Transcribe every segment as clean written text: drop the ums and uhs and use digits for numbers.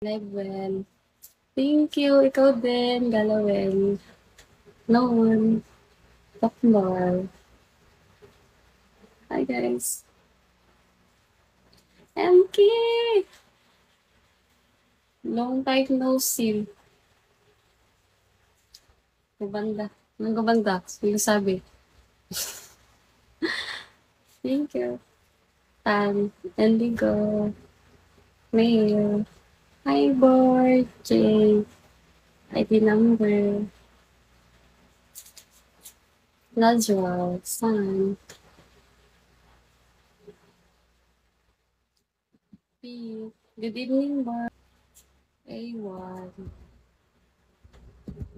Level. Thank you. Ikaw din, Galawin. Noon. Tokmar. Hi, guys. MK! Long time no see. Gabanda. Anong gabanda? Sino sabi? Thank you. Indigo. Mail. Hi, board. Jay. ID number. Najwa. Sun. P. Good evening, board. A1.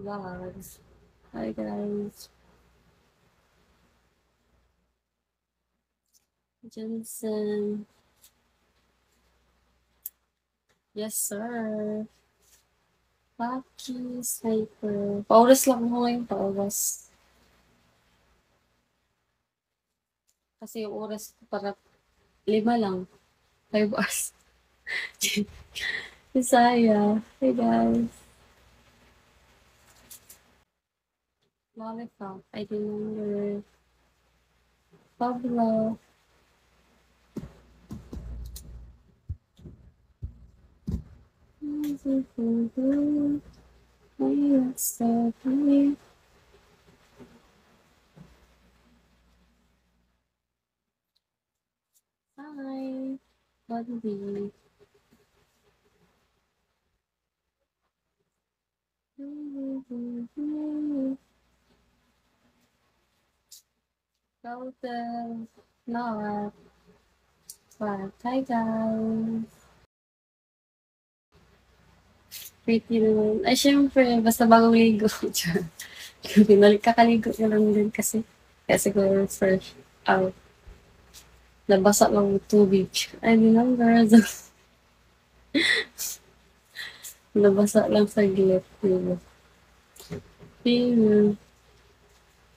Vlogs. Hi, guys. Jensen. Yes, sir. Lucky Sniper. Pauras lang ako ngayon, pauras. Kasi yung oras ko para 5 lang. 5 hours. Isaya. Hey, guys. Lollipop. ID number. Pablo. Hi, Buddy. Golden. Not. But, hi, guys. Pretty naman. Ay, syempre, basta bagong ligo. Kakaligo ko lang din kasi. Kaya siguro fresh out. Nabasa lang ng tubig. Ay, di number. Nabasa lang sa gilip.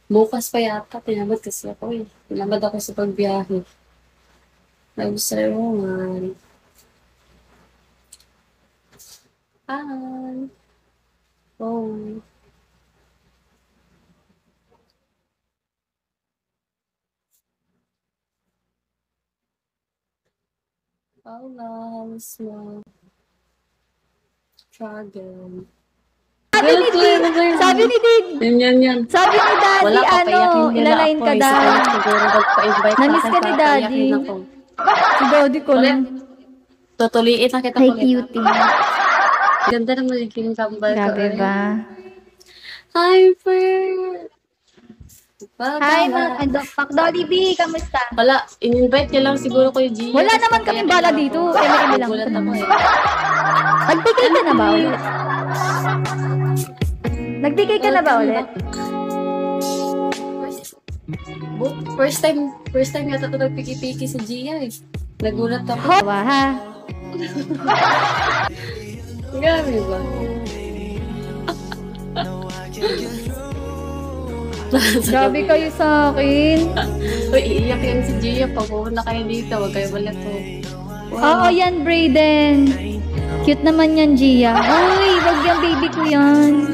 Bukas pa yata, tinamad kasi ako eh. Tinamad ako sa pagbiyahe. Nag-sarongan. Hi. Oh. Paula, small. Dragon. Sabi ni Did, Yan. sabi ni Daddy, Wala ka, paiyakin nila ilalain ako. ka daw. Siguro magpa-invite Namiss ka ni Daddy. Si Daddy ko lang. Tutuliin na kita Hi, ulit. cutie. Ganda na magiging kambal ko. Grabe ba? Hi, Fer. Hi, Mac Dolly B, kamusta? Wala, in-invite niya lang siguro ko yung Gia. Wala naman kaming bala dito. Eme lang. Nagulat ako eh. Nagbigay ka na ba ulit? Nagbigay ka na ba ulit? First time yata ito nagpiki-piki sa Gia eh. Nagulat ako. Hawa ha. Grabe ba? Grabe kayo sa akin. Uy, iiyak yan si Gia. Pag pupunta kayo dito, huwag kayo balato. Oo yan, Brayden. Cute naman yan, Gia. Uy, wag yan, baby ko yan.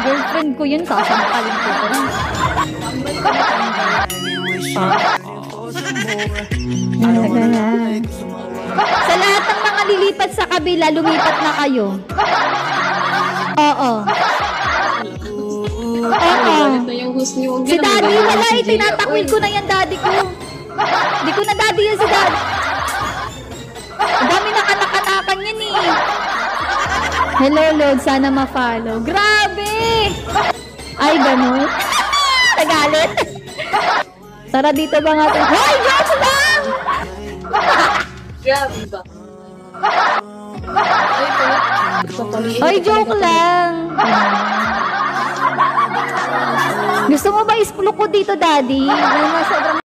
Girlfriend ko yan, sasampaling ko ko. Sa lahat ng mga lilipat sa kabila, lumipat na kayo. Oo. Ito yung host niyo. Si Daddy, wala eh. Tinatakwil ko na yan, Daddy ko. Hindi ko na Daddy yan si Daddy. Ang dami nakatakatakan yan eh. Hello, Lord. Sana ma-follow. Grabe! Ay, gano'n. Nagalit. Tara dito ba nga ito? Hoy, joke lang! Grabe ba? Hoy, joke lang. Gusto mo ba isplok ko dito, Daddy? Sobrang